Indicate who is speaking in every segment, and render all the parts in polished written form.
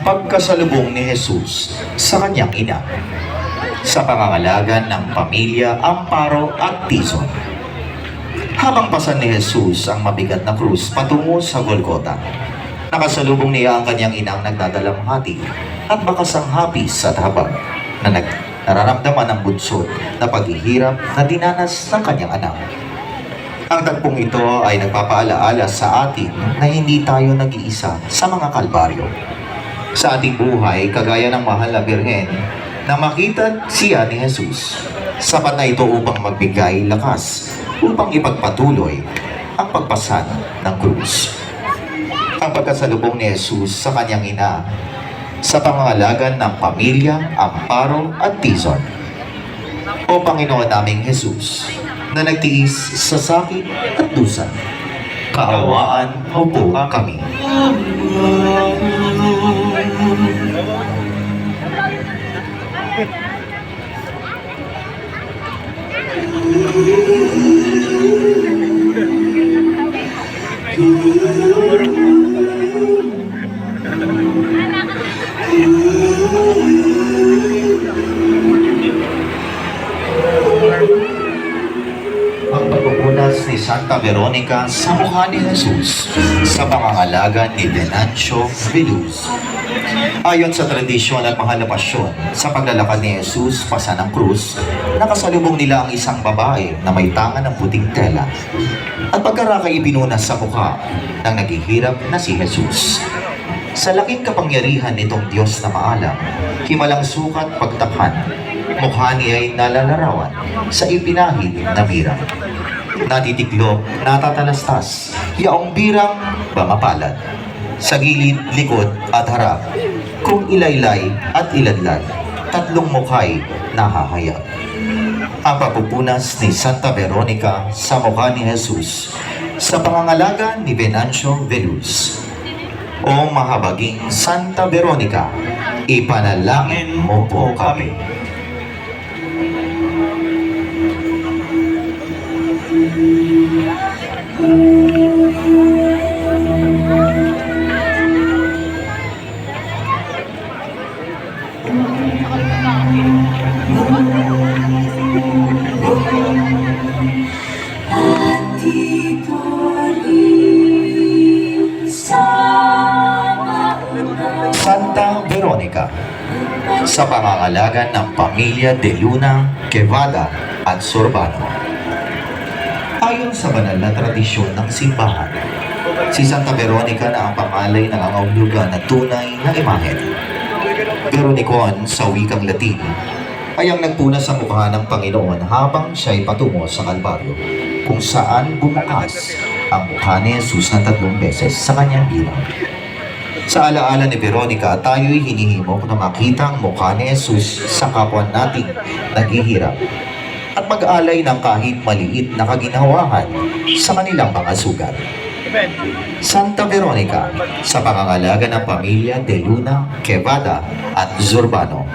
Speaker 1: Pagkasalubong ni Jesus sa kanyang ina sa pangangalaga ng pamilya, Amparo at Tizon. Habang pasan ni Jesus ang mabigat na krus patungo sa Golgota, nakasalubong niya ang kanyang inang nagdadalamhati at bakasang hapis at habag na nararamdaman ng bunsod na paghihirap na dinanas ng kanyang anak. Ang tagpong ito ay nagpapaalaala sa atin na hindi tayo nag-iisa sa mga kalbaryo. Sa ating buhay, kagaya ng mahal na Birhen, na makita siya ni Jesus. Sapat na ito upang magbigay lakas, upang ipagpatuloy ang pagpasan ng krus. Ang pagkasalubong ni Jesus sa kanyang ina, sa pangangalaga ng pamilya, Amparo at Tizon. O Panginoon naming Jesus, na nagtiis sa sakit at dusa, kaawaan mo po kami. Ang pagpupunas ni Santa Veronica sa mukha ni Jesus sa pangangalaga ni Venancio Veluz. Ayon sa tradisyon at mahal na pasyon, sa paglalakad ni Jesus pasan ng krus, nakasalubong nila ang isang babae na may tangan ng puting tela at pagkarakay ipinunas sa mukha ng naghihirap na si Jesus. Sa laking kapangyarihan nitong Diyos na maalam, himalang sukat pagtakhan, mukha niya ay nalalarawan sa ipinahid na birang. Natitiklop, natatalastas, yaong birang bamapalad. Sa gilid, likod at harap, kung ilaylay at iladlad, tatlong mukha'y nahahayag. Ang pagpupunas ni Santa Veronica sa mukha ni Jesus sa pangangalaga ni Venancio Veluz. O mahabaging Santa Veronica, ipanalangin mo po kami. Santa Veronica, sa pangangalaga ng pamilya De Luna, Quevada at Zurbano. Ayon sa banal na tradisyon ng simbahan, si Santa Veronica na ang pangalay ng angahulugan na tunay na imahen. Veronicon sa wikang Latin ay ang nagpunas sa mukha ng Panginoon habang siya'y patungo sa Kalbaryo, kung saan bumukas ang mukha ni Jesus ng 3 beses sa kanyang bilang. Sa alaala ni Veronica, tayo'y hinihimok na makita ang mukha ni Jesus sa kapwa nating naghihirap at mag-alay ng kahit maliit na kaginhawahan sa kanilang mga sugat. Santa Veronica, sa pangangalaga ng pamilya De Luna, Quevada at Zurbano.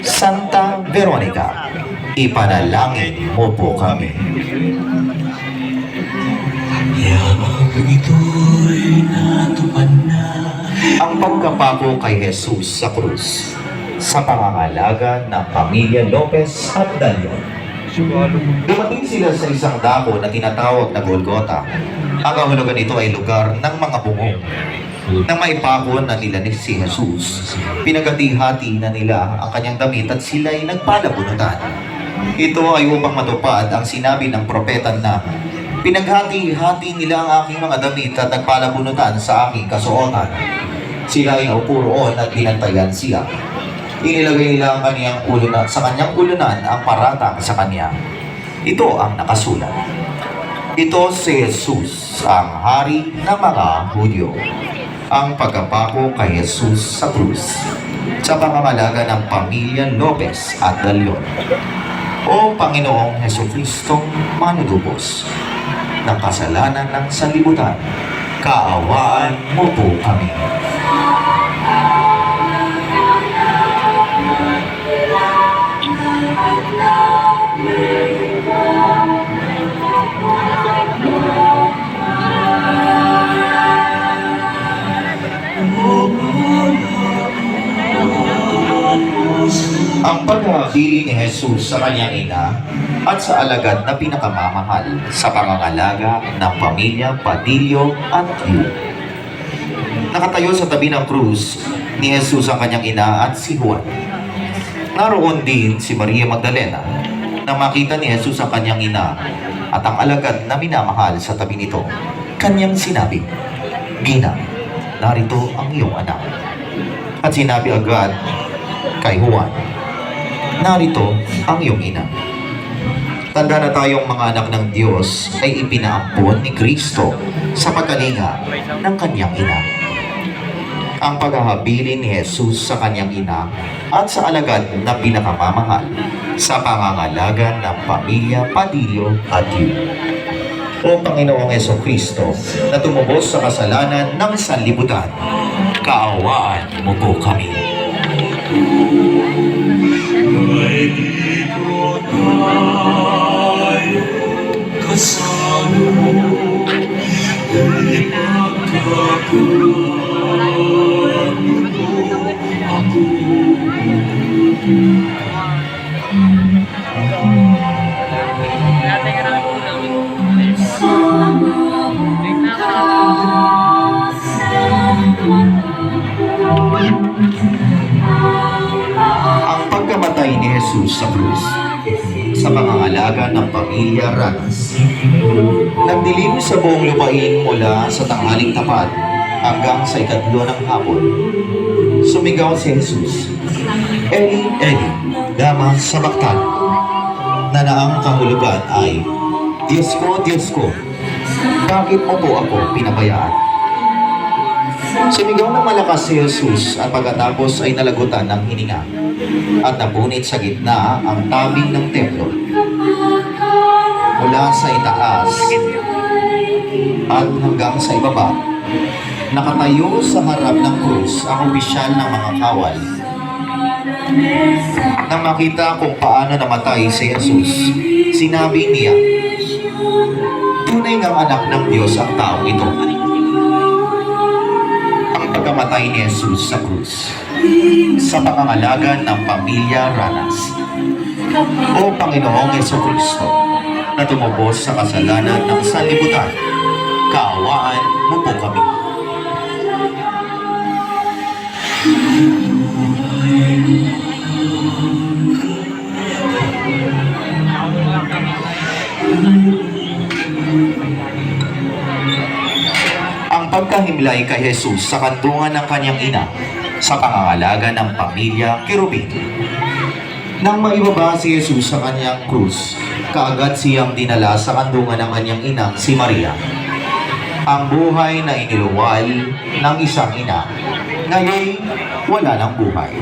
Speaker 1: Santa Veronica, ipanalangin mo po kami.
Speaker 2: Yamang ito'y natupad na.
Speaker 1: Ang pagkapako kay Jesus sa krus sa pangangalaga ng pamilya Lopez at Dalion. Dumating sila sa isang dako na tinatawag na Golgota. Ang kahulugan nito ay lugar ng mga bungong. Nang maipako na nila ni si Jesus, pinagati-hati na nila ang kanyang damit at sila'y nagpalabunutan. Ito ay upang matupad ang sinabi ng propeta na, "Pinaghati-hati nila ang aking mga damit at nagpalabunutan sa aking kasuotan." Sila ay naupo roon at binantayan siya. Inilagay nila ang kanyang ulunan, sa kanyang ulunan ang paratang sa kanya. Ito ang nakasulat. Ito si Jesus, ang hari ng mga Hudyo. Ang pagkapako kay Jesus sa krus sa pangangalaga ng pamilya Lopez at Dalion. O Panginoong Hesukristo, manunubos ng kasalanan ng sanlibutan, kaawaan mo po kami. Ang paghahili ni Jesus sa kanyang ina at sa alagad na pinakamamahal sa pangangalaga ng pamilya Padillo at Yu. Nakatayo sa tabi ng krus ni Jesus ang kanyang ina at si Juan. Naroon din si Maria Magdalena na makita ni Jesus ang kanyang ina at ang alagad na minamahal sa tabi nito. Kanyang sinabi, "Gina, narito ang iyong anak." At sinabi agad kay Juan, "Narito ang iyong ina." Tanda na tayong mga anak ng Diyos ay ipinaampon ni Kristo sa pagkalinga ng kanyang ina. Ang paghahabilin ni Jesus sa kanyang ina at sa alagad na pinakamamahal sa pangangalaga ng pamilya Padillo at Yu. O Panginoong Hesukristo, na tumubos sa kasalanan ng sanlibutan, kaawaan mo po kami.
Speaker 2: May ikot tayo kasano, ipagkakulan mo ako.
Speaker 1: Ang pagkamatay ni Jesus sa krus sa pangangalaga ng pamilya Ranas. Nagdilim sa buong lupain mula sa tanghaling tapat hanggang sa ikatlo ng hapon. Sumigaw si Jesus, "Eli, Eli, lama sabachthani," na ang kahulugan ay, Diyos ko, bakit mo po ako pinabayaan?" Sumigaw ng malakas si Jesus at pagkatapos ay nalagutan ng hininga at napunit sa gitna ang tabing ng templo. Mula sa itaas at hanggang sa ibaba, nakatayo sa harap ng krus ang opisyal ng mga kawal. Nang makita kung paano namatay si Jesus, sinabi niya, "Tunay ngang anak ng Diyos ang taong ito." Ang pagkamatay ni Jesus sa krus sa pangangalaga ng pamilya Ranas. O Panginoong Hesukristo, na tumubos sa kasalanan ng sanlibutan, kaawaan mo po kami. Ang pagkahimlay kay Jesus sa kandungan ng kanyang ina sa pangangalaga ng pamilya Kerubin. Nang maibaba si Jesus sa kanyang krus, kaagad siyang dinala sa kandungan ng kanyang inang si Maria. Ang buhay na iniluwal ng isang ina, ngayon wala ng buhay.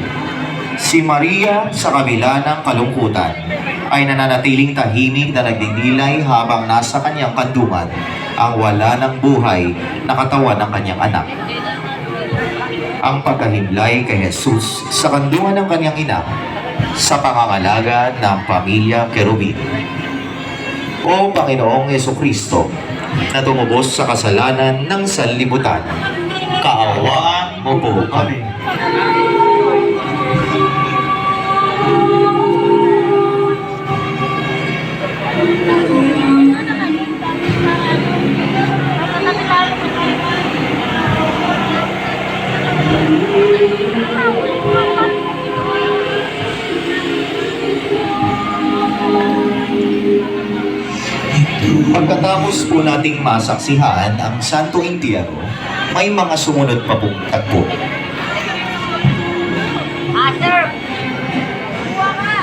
Speaker 1: Si Maria sa kabila ng kalungkutan ay nananatiling tahimik na nagdidilay habang nasa kanyang kandungan ang wala ng buhay na katawan ng kanyang anak. Ang pagkahimlay kay Jesus sa kandungan ng kanyang ina sa pangangalaga ng pamilya Kerubin. O Panginoong Hesukristo, na tumubos sa kasalanan ng sanlibutan, kaawaan mo po kami. Matapos po nating masaksihan ang Santo Entierro, may mga sumunod pa pong tagpo.
Speaker 3: Sir! Kuha ka!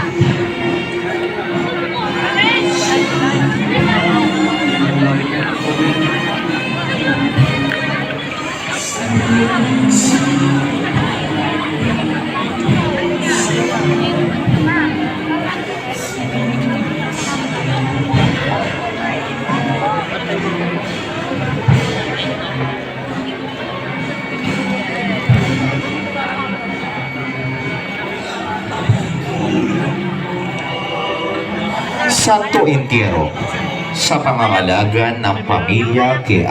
Speaker 1: Santo Entierro, sa pangangalaga ng pamilya kay